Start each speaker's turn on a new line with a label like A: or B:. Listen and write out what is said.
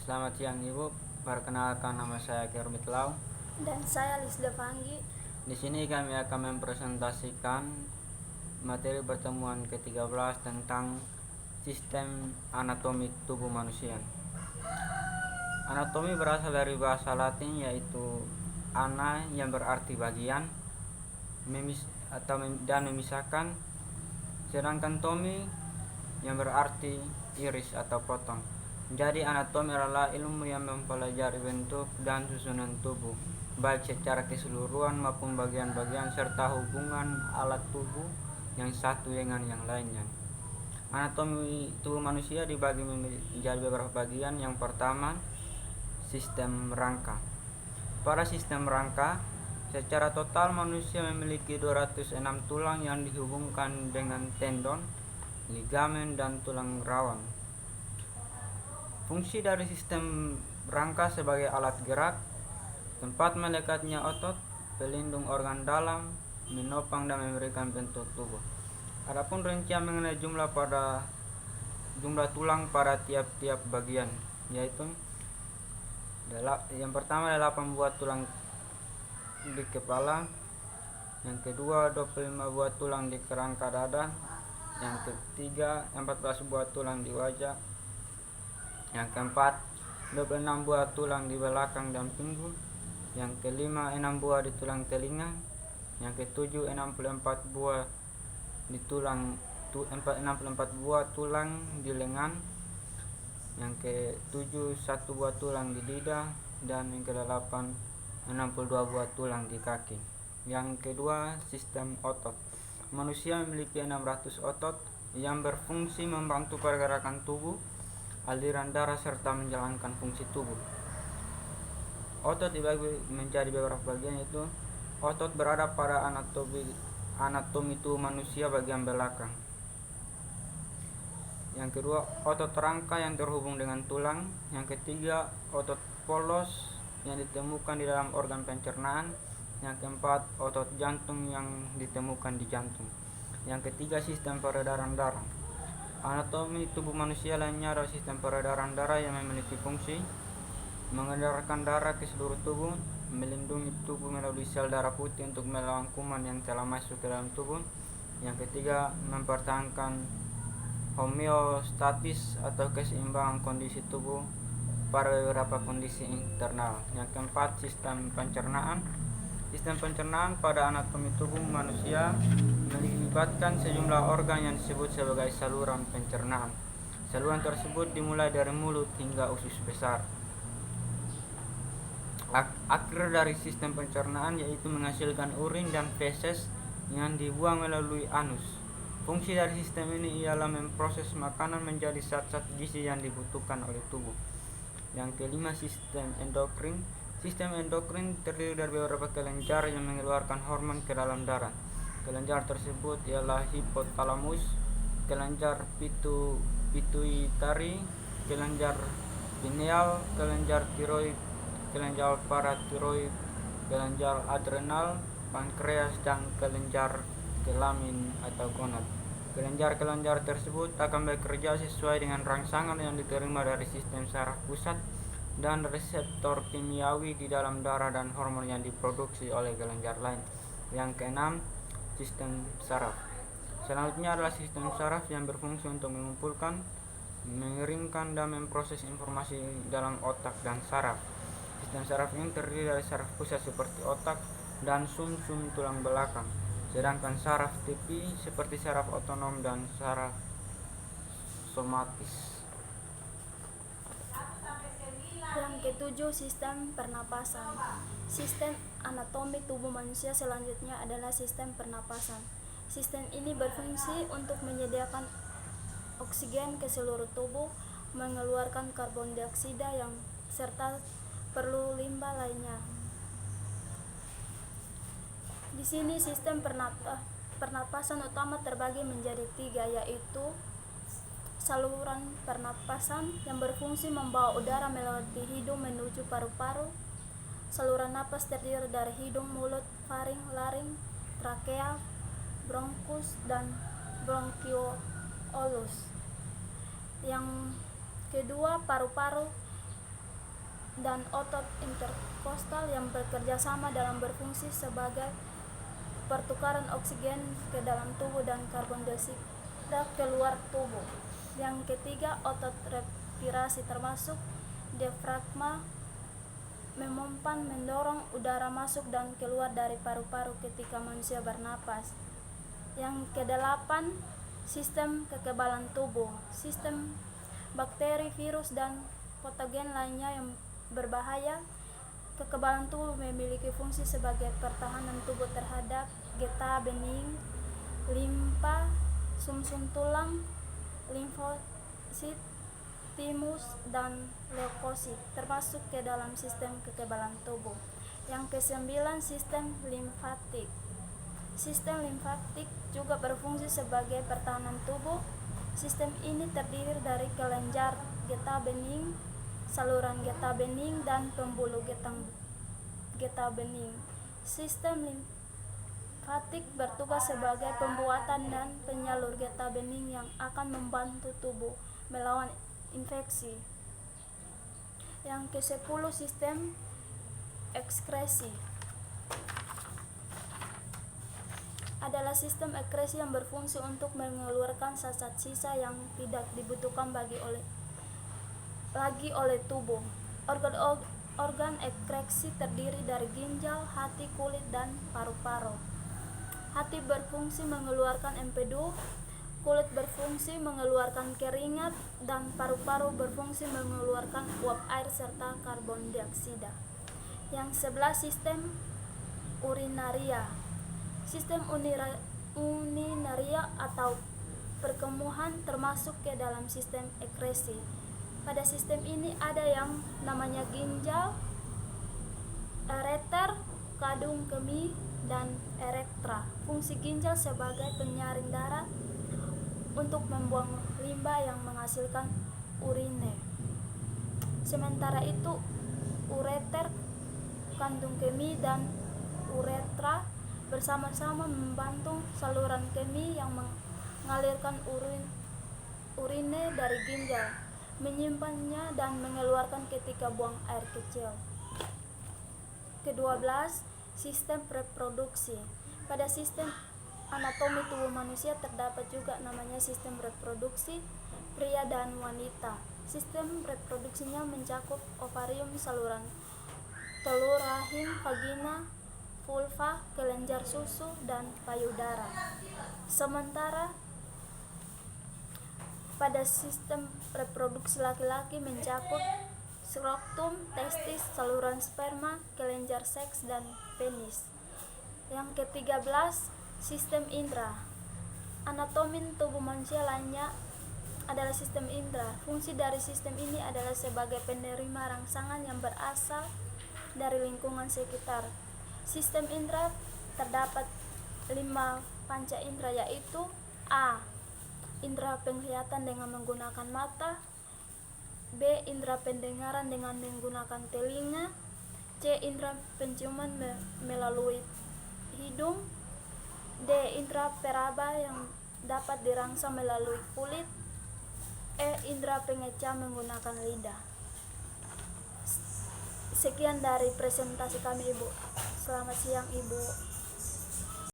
A: Selamat siang Ibu, perkenalkan nama saya Kermit Lau.
B: Dan saya Lisda Panggi.
A: Di sini kami akan mempresentasikan materi pertemuan ke-13 tentang sistem anatomi tubuh manusia. Anatomi berasal dari bahasa Latin yaitu ana yang berarti bagian dan memisahkan, sedangkan tomi yang berarti iris atau potong. Jadi anatomi adalah ilmu yang mempelajari bentuk dan susunan tubuh, baik secara keseluruhan maupun bagian-bagian serta hubungan alat tubuh yang satu dengan yang lainnya. Anatomi tubuh manusia dibagi menjadi beberapa bagian. Yang pertama, sistem rangka. Pada sistem rangka, secara total manusia memiliki 206 tulang yang dihubungkan dengan tendon, ligamen, dan tulang rawan. Fungsi dari sistem rangka sebagai alat gerak, tempat melekatnya otot, pelindung organ dalam, menopang dan memberikan bentuk tubuh. Adapun rincian mengenai jumlah tulang pada tiap-tiap bagian, yaitu yang pertama 8 buah tulang di kepala, yang kedua 25 buah tulang di kerangka dada, yang ketiga 14 buah tulang di wajah, yang keempat 26 buah tulang di belakang dan pinggul, yang kelima 6 buah di tulang telinga, yang ketujuh 64 buah tulang di lengan, yang ketujuh 1 buah tulang di lidah, dan yang kedelapan 62 buah tulang di kaki. Yang kedua, sistem otot. Manusia memiliki 600 otot yang berfungsi membantu pergerakan tubuh, aliran darah, serta menjalankan fungsi tubuh. Otot dibagi menjadi beberapa bagian, yaitu otot berada pada anatomi tubuh manusia bagian belakang. Yang kedua, otot rangka yang terhubung dengan tulang. Yang ketiga, otot polos yang ditemukan di dalam organ pencernaan. Yang keempat, otot jantung yang ditemukan di jantung. Yang ketiga, sistem peredaran darah. Anatomi tubuh manusia lainnya adalah sistem peredaran darah yang memiliki fungsi mengedarkan darah ke seluruh tubuh, melindungi tubuh melalui sel darah putih untuk melawan kuman yang telah masuk ke dalam tubuh. Yang ketiga, mempertahankan homeostatis atau keseimbangan kondisi tubuh pada beberapa kondisi internal. Yang keempat, sistem pencernaan. Sistem pencernaan pada anatomi tubuh manusia melibatkan sejumlah organ yang disebut sebagai saluran pencernaan. Saluran tersebut dimulai dari mulut hingga usus besar. Akhir dari sistem pencernaan yaitu menghasilkan urin dan feses yang dibuang melalui anus. Fungsi dari sistem ini ialah memproses makanan menjadi zat-zat gizi yang dibutuhkan oleh tubuh. Yang kelima, sistem endokrin. Sistem endokrin terdiri dari beberapa kelenjar yang mengeluarkan hormon ke dalam darah. Kelenjar tersebut ialah hipotalamus, kelenjar pituitari, kelenjar pineal, kelenjar tiroid, kelenjar paratiroid, kelenjar adrenal, pankreas, dan kelenjar kelamin atau gonad. Kelenjar-kelenjar tersebut akan bekerja sesuai dengan rangsangan yang diterima dari sistem saraf pusat dan reseptor kimiawi di dalam darah dan hormon yang diproduksi oleh kelenjar lain. Yang keenam, sistem saraf. Selanjutnya adalah sistem saraf yang berfungsi untuk mengumpulkan, mengirimkan, dan memproses informasi dalam otak dan saraf. Sistem saraf ini terdiri dari saraf pusat seperti otak dan sumsum tulang belakang, sedangkan saraf tepi seperti saraf otonom dan saraf somatis.
B: Yang ketujuh, sistem pernapasan. Sistem anatomi tubuh manusia selanjutnya adalah sistem pernapasan. Sistem ini berfungsi untuk menyediakan oksigen ke seluruh tubuh, mengeluarkan karbon dioksida yang serta perlu limbah lainnya. Di sini sistem pernapasan utama terbagi menjadi 3, yaitu saluran pernapasan yang berfungsi membawa udara melalui hidung menuju paru-paru. Saluran napas terdiri dari hidung, mulut, faring, laring, trakea, bronkus, dan bronkiolus. Yang kedua, paru-paru dan otot interkostal yang bekerja sama dalam berfungsi sebagai pertukaran oksigen ke dalam tubuh dan karbon dioksida keluar tubuh. Yang ketiga, otot respirasi termasuk diafragma memompa mendorong udara masuk dan keluar dari paru-paru ketika manusia bernapas. Yang kedelapan, sistem kekebalan tubuh. Sistem bakteri, virus, dan patogen lainnya yang berbahaya. Kekebalan tubuh memiliki fungsi sebagai pertahanan tubuh terhadap getah bening, limpa, sumsum tulang, limfosit, timus, dan leukosit termasuk ke dalam sistem kekebalan tubuh. Yang kesembilan, sistem limfatik. Sistem limfatik juga berfungsi sebagai pertahanan tubuh. Sistem ini terdiri dari kelenjar getah bening, saluran getah bening, dan pembuluh getah bening. Sistem limfatik bertugas sebagai pembuatan dan penyalur getah bening yang akan membantu tubuh melawan infeksi. Yang ke-10, sistem ekskresi adalah sistem ekskresi yang berfungsi untuk mengeluarkan zat sisa yang tidak dibutuhkan lagi oleh tubuh. Organ ekskresi terdiri dari ginjal, hati, kulit, dan paru-paru. Hati berfungsi mengeluarkan empedu, kulit berfungsi mengeluarkan keringat, dan paru-paru berfungsi mengeluarkan uap air serta karbon dioksida. Yang 11, sistem urinaria. Sistem urinaria atau perkembuhan termasuk ke dalam sistem ekskresi. Pada sistem ini ada yang namanya ginjal, ureter, kadung kemih, dan uretra. Fungsi ginjal sebagai penyaring darah untuk membuang limbah yang menghasilkan urine. Sementara itu, ureter, kandung kemih, dan uretra bersama-sama membantu saluran kemih yang mengalirkan urine dari ginjal, menyimpannya dan mengeluarkan ketika buang air kecil. Ke-12, sistem reproduksi. Pada sistem anatomi tubuh manusia terdapat juga namanya sistem reproduksi pria dan wanita. Sistem reproduksinya mencakup ovarium, saluran telur, rahim, vagina, vulva, kelenjar susu, dan payudara. Sementara pada sistem reproduksi laki-laki mencakup skrotum, testis, saluran sperma, kelenjar seks, dan penis. Yang ke-13, sistem indera. Anatomi tubuh manusia lainnya adalah sistem indera. Fungsi dari sistem ini adalah sebagai penerima rangsangan yang berasal dari lingkungan sekitar. Sistem indera terdapat 5 panca indera, yaitu A. Indera penglihatan dengan menggunakan mata, B. Indera pendengaran dengan menggunakan telinga, C. Indera penciuman melalui hidung, D. Indera peraba yang dapat dirangsang melalui kulit, E. Indera pengeca menggunakan lidah. Sekian dari presentasi kami, Ibu. Selamat siang, Ibu.